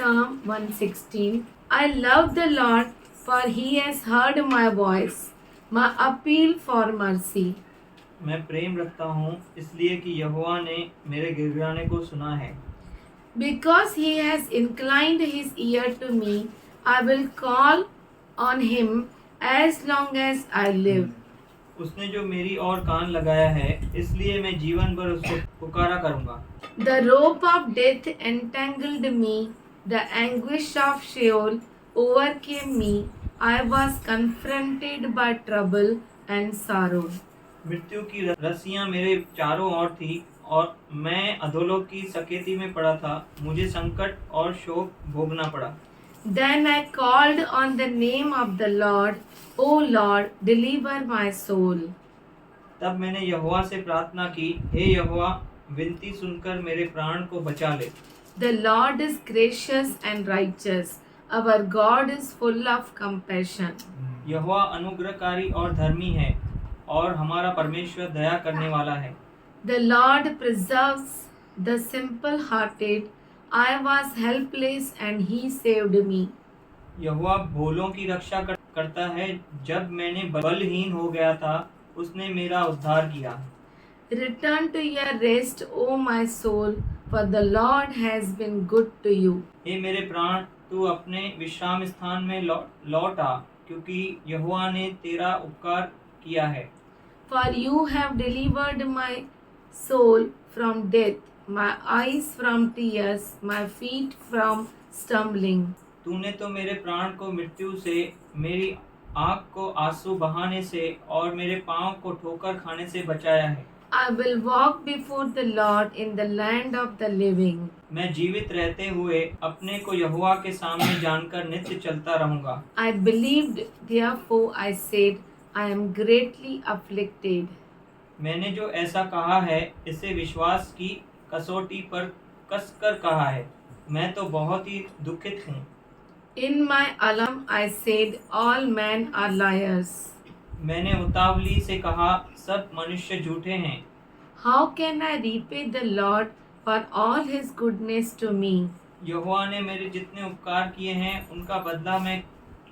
Psalm 116. I love the Lord, for he has heard my voice, my appeal for mercy. मैं प्रेम रखता हूँ इसलिए कि यहोवा ने मेरे गिड़गिड़ाने को सुना है। Because he has inclined his ear to me, I will call on him as long as I live. उसने जो मेरी ओर कान लगाया है, इसलिए मैं जीवन भर उसको पुकारा करूँगा। The rope of death entangled me, the anguish of Sheol overcame me. I was confronted by trouble and sorrow. मृत्यु की रस्सियाँ मेरे चारों ओर थी और मैं अधोलोक की सकेती में पड़ा था। मुझे संकट और शोक भोगना पड़ा। Then I called on the name of the Lord. O Lord, deliver my soul. तब मैंने यहोवा से प्रार्थना की, हे यहोवा, विनती सुनकर मेरे प्राण को बचा ले। The Lord is gracious and righteous. Our God is full of compassion. यहोवा अनुग्रहकारी और धर्मी है और हमारा परमेश्वर दया करने वाला है। The Lord preserves the simple-hearted. I was helpless and he saved me. यहोवा भोलों की रक्षा करता है। जब मैंने बलहीन हो गया था, उसने मेरा उद्धार किया। Return to your rest, O my soul, for the Lord has been good to you. हे मेरे प्राण, तू अपने विश्राम स्थान में लौट आ, क्योंकि यहोवा ने तेरा उपकार किया है। For you have delivered my soul from death, my eyes from tears, my feet from stumbling. तूने तो मेरे प्राण को मृत्यु से, मेरी आँख को आंसू बहाने से और मेरे पाँव को ठोकर खाने से बचाया है। I will walk before the Lord in the land of the living. मैं जीवित रहते हुए अपने को यहोवा के सामने जानकर नित्य चलता रहूंगा। I believed, therefore I said, I am greatly afflicted. मैंने जो ऐसा कहा है, इसे विश्वास की कसौटी पर कसकर कहा है। मैं तो बहुत ही दुखित हूँ। In my alarm I said, all men are liars. मैंने उतावली से कहा, सब मनुष्य झूठे हैं। How can I repay the Lord for all his goodness to me? यहोवा ने मेरे जितने उपकार किए हैं, उनका बदला मैं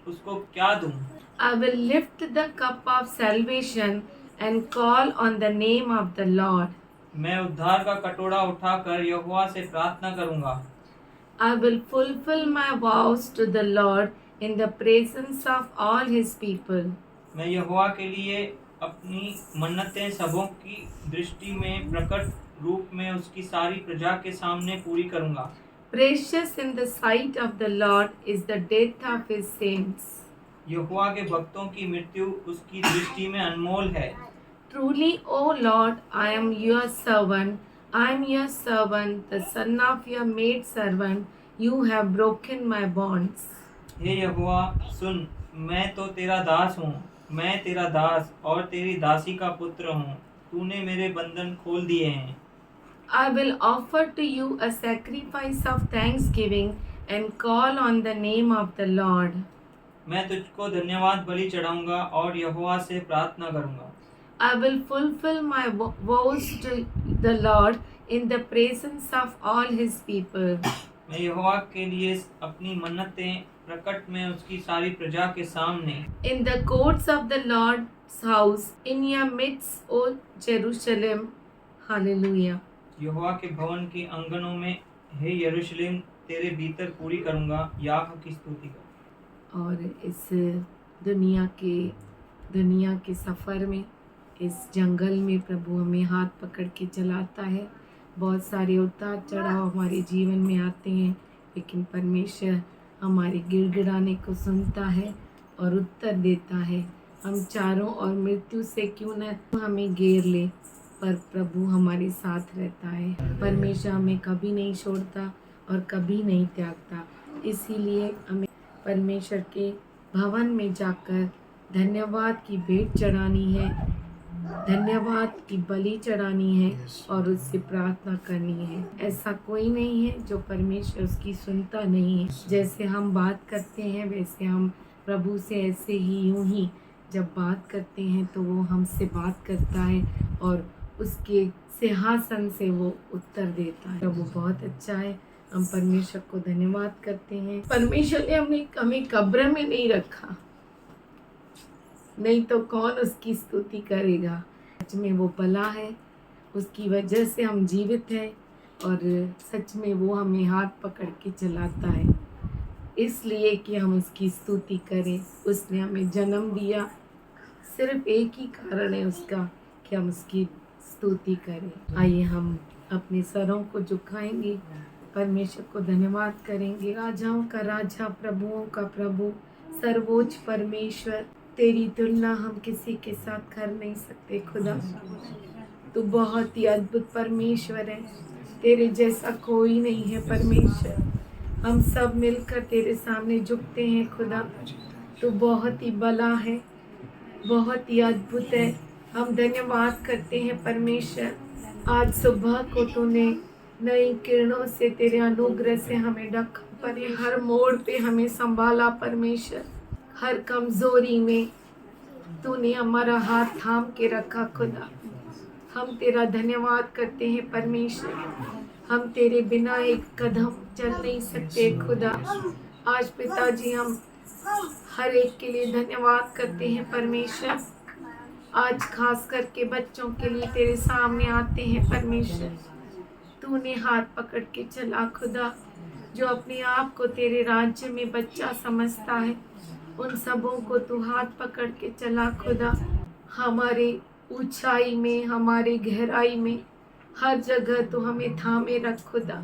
उसको क्या दूं? I will lift the cup of salvation and call on the name of the Lord. मैं उद्धार का कटोरा उठाकर यहोवा से प्रार्थना करूंगा। I will fulfill my vows to the Lord in the presence of all his people. मैं यहोवा के लिए अपनी मन्नतें सबों की दृष्टि में प्रकट रूप में उसकी सारी प्रजा के सामने पूरी करूंगा। Precious in the sight of the Lord is the death of his saints. यहोवा के भक्तों की मृत्यु उसकी दृष्टि में अनमोल है। Truly, O Lord, I am your servant. I am your servant, the son of your maid servant. You have broken my bonds. हे यहोवा, सुन, मैं तो तेरा दास हूँ। मैं तेरा दास और तेरी दासी का पुत्र हूँ। तूने मेरे बंधन खोल दिए हैं। I will offer to you a sacrifice of thanksgiving and call on the name of the Lord. मैं तुझको धन्यवाद बलि चढ़ाऊंगा और यहोवा से प्रार्थना करूंगा। I will fulfill my vows to the Lord in the presence of all his people. मैं यहोवा के लिए अपनी मन्नतें प्रकट में उसकी सारी प्रजा के सामने। In the courts of the Lord's house, in your midst, O Jerusalem. Hallelujah. यहोवा के भवन के अंगनों में, हे यरूशलेम, तेरे भीतर पूरी करूंगा याह की स्तुति कर। और इस दुनिया के सफ़र में, इस जंगल में प्रभु हमें हाथ पकड़ के चलाता है। बहुत सारे उतार चढ़ाव हमारे जीवन में आते हैं, लेकिन परमेश्वर हमारे गिड़गिड़ाने को सुनता है और उत्तर देता है। हम चारों ओर मृत्यु से क्यों न हमें घेर ले, पर प्रभु हमारे साथ रहता है। परमेश्वर हमें कभी नहीं छोड़ता और कभी नहीं त्यागता। इसीलिए हमें परमेश्वर के भवन में जाकर धन्यवाद की भेंट चढ़ानी है, धन्यवाद की बलि चढ़ानी है और उससे प्रार्थना करनी है। ऐसा कोई नहीं है जो परमेश्वर उसकी सुनता नहीं है। जैसे हम बात करते हैं, वैसे हम प्रभु से ऐसे ही यूं ही जब बात करते हैं तो वो हमसे बात करता है और उसके सिंहासन से वो उत्तर देता है। प्रभु बहुत अच्छा है। हम परमेश्वर को धन्यवाद करते हैं। परमेश्वर ने हमें कब्र में नहीं रखा, नहीं तो कौन उसकी स्तुति करेगा। सच में वो भला है, उसकी वजह से हम जीवित हैं और सच में वो हमें हाथ पकड़ के चलाता है, इसलिए कि हम उसकी स्तुति करें। उसने हमें जन्म दिया, सिर्फ एक ही कारण है उसका कि हम उसकी स्तुति करें। आइए हम अपने सरों को झुकाएंगे, परमेश्वर को धन्यवाद करेंगे। राजाओं का राजा, प्रभुओं का प्रभु, सर्वोच्च परमेश्वर, तेरी तुलना हम किसी के साथ कर नहीं सकते। खुदा तू बहुत ही अद्भुत परमेश्वर है, तेरे जैसा कोई नहीं है परमेश्वर। हम सब मिलकर तेरे सामने झुकते हैं खुदा। तू बहुत ही भला है, बहुत ही अद्भुत है। हम धन्यवाद करते हैं परमेश्वर। आज सुबह को तूने नई किरणों से, तेरे अनुग्रह से हमें ढका, पर हर मोड़ पे हमें संभाला परमेश्वर। हर कमजोरी में तूने हमारा हाथ थाम के रखा खुदा। हम तेरा धन्यवाद करते हैं परमेश्वर। हम तेरे बिना एक कदम चल नहीं सकते खुदा। आज पिताजी हम हर एक के लिए धन्यवाद करते हैं परमेश्वर। आज खास करके बच्चों के लिए तेरे सामने आते हैं परमेश्वर। तूने हाथ पकड़ के चला खुदा, जो अपने आप को तेरे राज्य में बच्चा समझता है, उन सबों को तू हाथ पकड़ के चला खुदा। हमारे ऊंचाई में, हमारे गहराई में, हर जगह तू हमें थामे रख खुदा।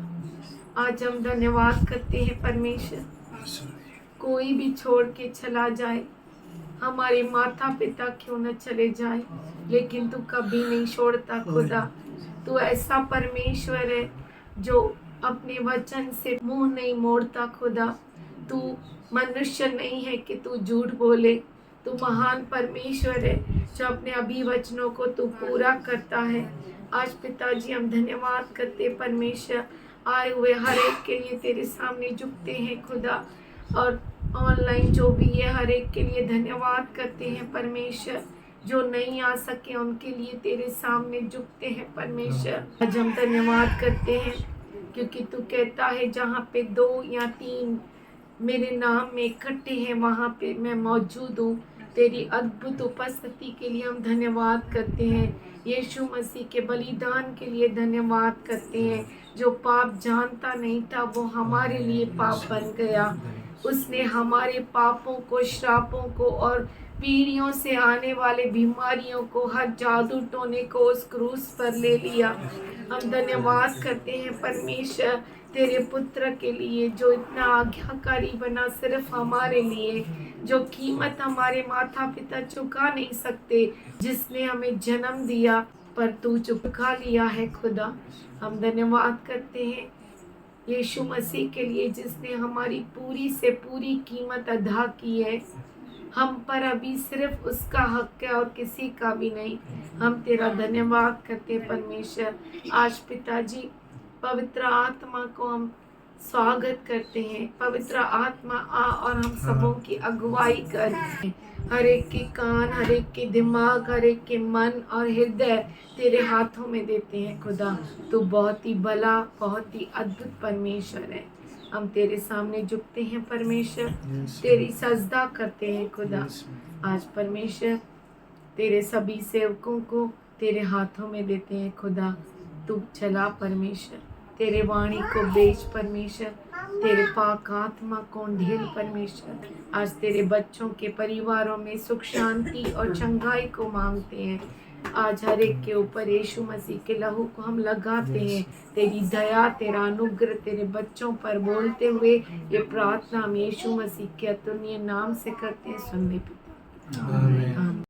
आज हम धन्यवाद करते हैं परमेश्वर। कोई भी छोड़ के चला जाए, हमारे माता पिता क्यों न चले जाए, लेकिन तू कभी नहीं छोड़ता खुदा। तू ऐसा परमेश्वर है जो अपने वचन से मुंह नहीं मोड़ता खुदा। तू मनुष्य नहीं है कि तू झूठ बोले। तू महान परमेश्वर है जो अपने अभिवचनों को तू पूरा करता है। आज पिताजी हम धन्यवाद करते परमेश्वर। आए हुए हर एक के लिए तेरे सामने झुकते हैं खुदा, और ऑनलाइन जो भी है हर एक के लिए धन्यवाद करते हैं परमेश्वर। जो नहीं आ सके उनके लिए तेरे सामने झुकते हैं परमेश्वर। आज हम धन्यवाद करते हैं क्योंकि तू कहता है जहाँ पे 2 या 3 मेरे नाम में इकट्ठे हैं, वहाँ पे मैं मौजूद हूँ। तेरी अद्भुत उपस्थिति के लिए हम धन्यवाद करते हैं। यीशु मसीह के बलिदान के लिए धन्यवाद करते हैं। जो पाप जानता नहीं था वो हमारे लिए पाप बन गया। उसने हमारे पापों को, श्रापों को और पीढ़ियों से आने वाले बीमारियों को, हर जादू टोने को उस क्रूस पर ले लिया। हम धन्यवाद करते हैं परमेश्वर तेरे पुत्र के लिए, जो इतना आज्ञाकारी बना सिर्फ हमारे लिए, जो कीमत हमारे माता पिता चुका नहीं सकते, जिसने हमें जन्म दिया पर तू चुका लिया है खुदा। हम धन्यवाद करते हैं यीशु मसीह के लिए, जिसने हमारी पूरी से पूरी कीमत अदा की है। हम पर अभी सिर्फ उसका हक है और किसी का भी नहीं। हम तेरा धन्यवाद करते परमेश्वर। आज पिताजी पवित्र आत्मा को हम स्वागत करते हैं। पवित्र आत्मा आ और हम सबों की अगुवाई कर। हर एक के कान, हर एक के दिमाग, हर एक के मन और हृदय तेरे हाथों में देते हैं खुदा। तू बहुत ही भला, बहुत ही अद्भुत परमेश्वर है। हम तेरे सामने झुकते हैं परमेश्वर, तेरी सजदा करते हैं खुदा। आज परमेश्वर तेरे सभी सेवकों को तेरे हाथों में देते हैं खुदा। तू चला परमेश्वर, तेरे वाणी को बेच परमेश्वर, तेरे पाक आत्मा को ढेल परमेश्वर। आज तेरे बच्चों के परिवारों में सुख, शांति और चंगाई को मांगते हैं। आज हर एक के ऊपर यीशु मसीह के लहू को हम लगाते हैं। तेरी दया, तेरा अनुग्रह तेरे बच्चों पर बोलते हुए ये प्रार्थना हम यीशु मसीह के अतुल्य नाम से करते हैं। सुन ले पिता, आमीन।